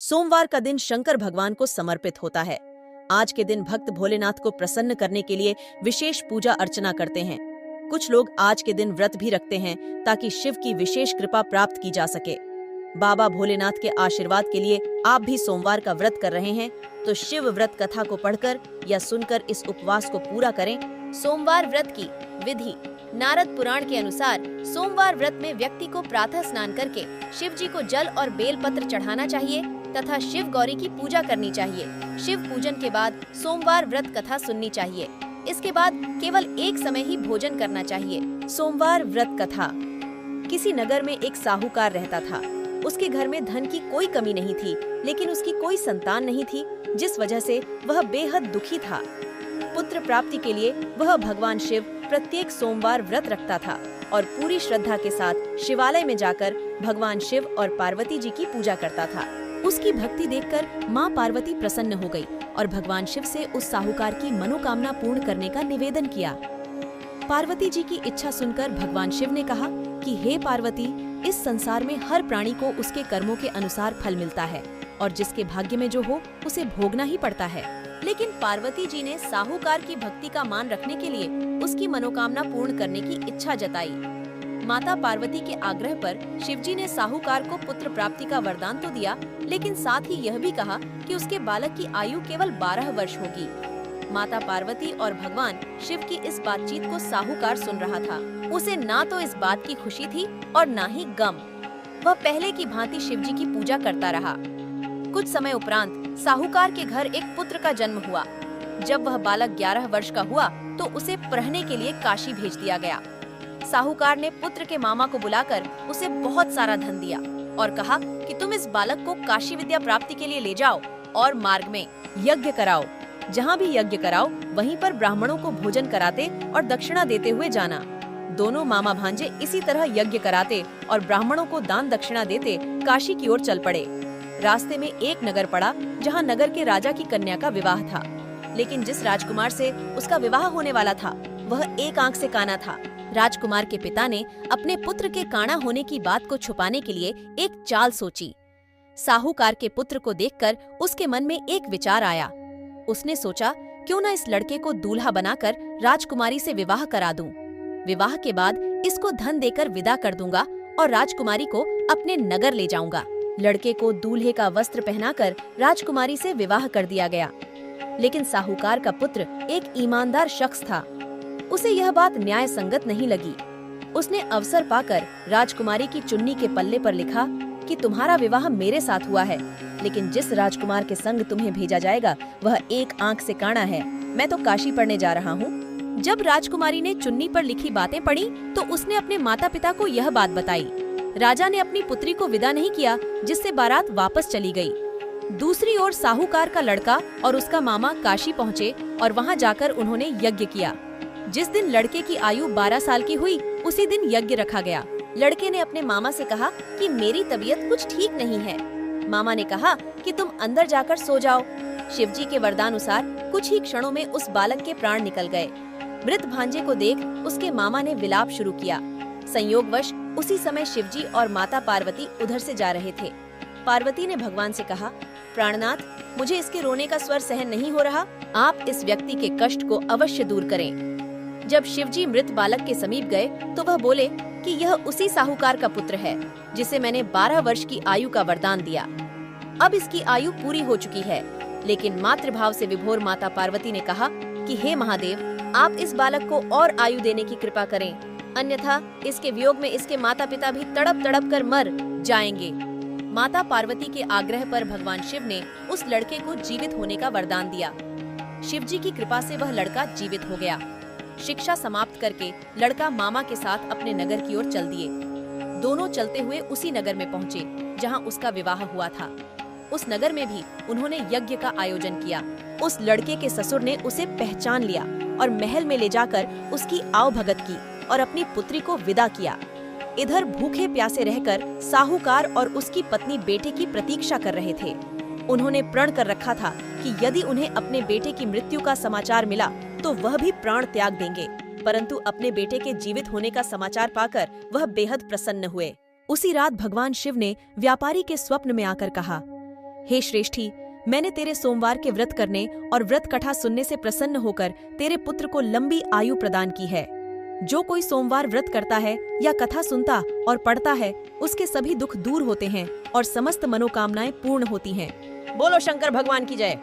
सोमवार का दिन शंकर भगवान को समर्पित होता है। आज के दिन भक्त भोलेनाथ को प्रसन्न करने के लिए विशेष पूजा अर्चना करते हैं। कुछ लोग आज के दिन व्रत भी रखते हैं ताकि शिव की विशेष कृपा प्राप्त की जा सके। बाबा भोलेनाथ के आशीर्वाद के लिए आप भी सोमवार का व्रत कर रहे हैं तो शिव व्रत कथा को पढ़कर या सुनकर इस उपवास को पूरा करें। सोमवार व्रत की विधि। नारद पुराण के अनुसार सोमवार व्रत में व्यक्ति को प्रातः स्नान करके शिव जी को जल और बेल पत्र चढ़ाना चाहिए तथा शिव गौरी की पूजा करनी चाहिए। शिव पूजन के बाद सोमवार व्रत कथा सुननी चाहिए। इसके बाद केवल एक समय ही भोजन करना चाहिए। सोमवार व्रत कथा। किसी नगर में एक साहूकार रहता था। उसके घर में धन की कोई कमी नहीं थी, लेकिन उसकी कोई संतान नहीं थी, जिस वजह से वह बेहद दुखी था। पुत्र प्राप्ति के लिए वह भगवान शिव प्रत्येक सोमवार व्रत रखता था और पूरी श्रद्धा के साथ शिवालय में जाकर भगवान शिव और पार्वती जी की पूजा करता था। उसकी भक्ति देखकर माँ पार्वती प्रसन्न हो गई और भगवान शिव से उस साहूकार की मनोकामना पूर्ण करने का निवेदन किया। पार्वती जी की इच्छा सुनकर भगवान शिव ने कहा कि हे पार्वती, इस संसार में हर प्राणी को उसके कर्मों के अनुसार फल मिलता है और जिसके भाग्य में जो हो उसे भोगना ही पड़ता है। लेकिन पार्वती जी ने साहूकार की भक्ति का मान रखने के लिए उसकी मनोकामना पूर्ण करने की इच्छा जताई। माता पार्वती के आग्रह पर शिवजी ने साहूकार को पुत्र प्राप्ति का वरदान तो दिया, लेकिन साथ ही यह भी कहा कि उसके बालक की आयु केवल 12 वर्ष होगी। माता पार्वती और भगवान शिव की इस बातचीत को साहूकार सुन रहा था। उसे ना तो इस बात की खुशी थी और ना ही गम। वह पहले की भांति शिवजी की पूजा करता रहा। कुछ समय उपरांत साहूकार के घर एक पुत्र का जन्म हुआ। जब वह बालक 11 वर्ष का हुआ तो उसे पढ़ने के लिए काशी भेज दिया गया। साहूकार ने पुत्र के मामा को बुलाकर उसे बहुत सारा धन दिया और कहा कि तुम इस बालक को काशी विद्या प्राप्ति के लिए ले जाओ और मार्ग में यज्ञ कराओ। जहाँ भी यज्ञ कराओ वहीं पर ब्राह्मणों को भोजन कराते और दक्षिणा देते हुए जाना। दोनों मामा भांजे इसी तरह यज्ञ कराते और ब्राह्मणों को दान दक्षिणा देते काशी की ओर चल पड़े। रास्ते में एक नगर पड़ा जहाँ नगर के राजा की कन्या का विवाह था, लेकिन जिस राजकुमार से उसका विवाह होने वाला था वह एक आंख से काना था। राजकुमार के पिता ने अपने पुत्र के काना होने की बात को छुपाने के लिए एक चाल सोची। साहूकार के पुत्र को देखकर उसके मन में एक विचार आया। उसने सोचा, क्यों न इस लड़के को दूल्हा बनाकर राजकुमारी से विवाह करा दूं। विवाह के बाद इसको धन देकर विदा कर दूंगा और राजकुमारी को अपने नगर ले जाऊंगा। लड़के को दूल्हे का वस्त्र पहनाकर राजकुमारी से विवाह कर दिया गया। लेकिन साहूकार का पुत्र एक ईमानदार शख्स था। उसे यह बात न्याय संगत नहीं लगी। उसने अवसर पाकर राजकुमारी की चुन्नी के पल्ले पर लिखा कि तुम्हारा विवाह मेरे साथ हुआ है, लेकिन जिस राजकुमार के संग तुम्हें भेजा जाएगा वह एक आंख से काना है। मैं तो काशी पढ़ने जा रहा हूँ। जब राजकुमारी ने चुन्नी पर लिखी बातें पढ़ी तो उसने अपने माता पिता को यह बात बताई। राजा ने अपनी पुत्री को विदा नहीं किया, जिससे बारात वापस चली गई। दूसरी ओर साहूकार का लड़का और उसका मामा काशी पहुँचे और वहाँ जाकर उन्होंने यज्ञ किया। जिस दिन लड़के की आयु 12 साल की हुई उसी दिन यज्ञ रखा गया। लड़के ने अपने मामा से कहा कि मेरी तबीयत कुछ ठीक नहीं है। मामा ने कहा कि तुम अंदर जाकर सो जाओ। शिवजी के वरदानुसार कुछ ही क्षणों में उस बालक के प्राण निकल गए। मृत भांजे को देख उसके मामा ने विलाप शुरू किया। संयोगवश उसी समय शिवजी और माता पार्वती उधर से जा रहे थे। पार्वती ने भगवान से कहा, प्राणनाथ, मुझे इसके रोने का स्वर सहन नहीं हो रहा। आप इस व्यक्ति के कष्ट को अवश्य दूर करें। जब शिवजी मृत बालक के समीप गए तो वह बोले कि यह उसी साहूकार का पुत्र है जिसे मैंने 12 वर्ष की आयु का वरदान दिया। अब इसकी आयु पूरी हो चुकी है। लेकिन मातृभाव से विभोर माता पार्वती ने कहा कि हे महादेव, आप इस बालक को और आयु देने की कृपा करें, अन्यथा इसके वियोग में इसके माता पिता भी तड़प तड़प कर मर जाएंगे। माता पार्वती के आग्रह पर भगवान शिव ने उस लड़के को जीवित होने का वरदान दिया। शिवजी की कृपा से वह लड़का जीवित हो गया। शिक्षा समाप्त करके लड़का मामा के साथ अपने नगर की ओर चल दिए। दोनों चलते हुए उसी नगर में पहुँचे जहाँ उसका विवाह हुआ था। उस नगर में भी उन्होंने यज्ञ का आयोजन किया। उस लड़के के ससुर ने उसे पहचान लिया और महल में ले जाकर उसकी आवभगत की और अपनी पुत्री को विदा किया। इधर भूखे प्यासे रहकर साहूकार और उसकी पत्नी बेटे की प्रतीक्षा कर रहे थे। उन्होंने प्रण कर रखा था कि यदि उन्हें अपने बेटे की मृत्यु का समाचार मिला तो वह भी प्राण त्याग देंगे, परंतु अपने बेटे के जीवित होने का समाचार पाकर वह बेहद प्रसन्न हुए। उसी रात भगवान शिव ने व्यापारी के स्वप्न में आकर कहा, हे श्रेष्ठी, मैंने तेरे सोमवार के व्रत करने और व्रत कथा सुनने से प्रसन्न होकर तेरे पुत्र को लंबी आयु प्रदान की है। जो कोई सोमवार व्रत करता है या कथा सुनता और पढ़ता है, उसके सभी दुख दूर होते हैं और समस्त मनोकामनाएं पूर्ण होती हैं। बोलो शंकर भगवान की जय।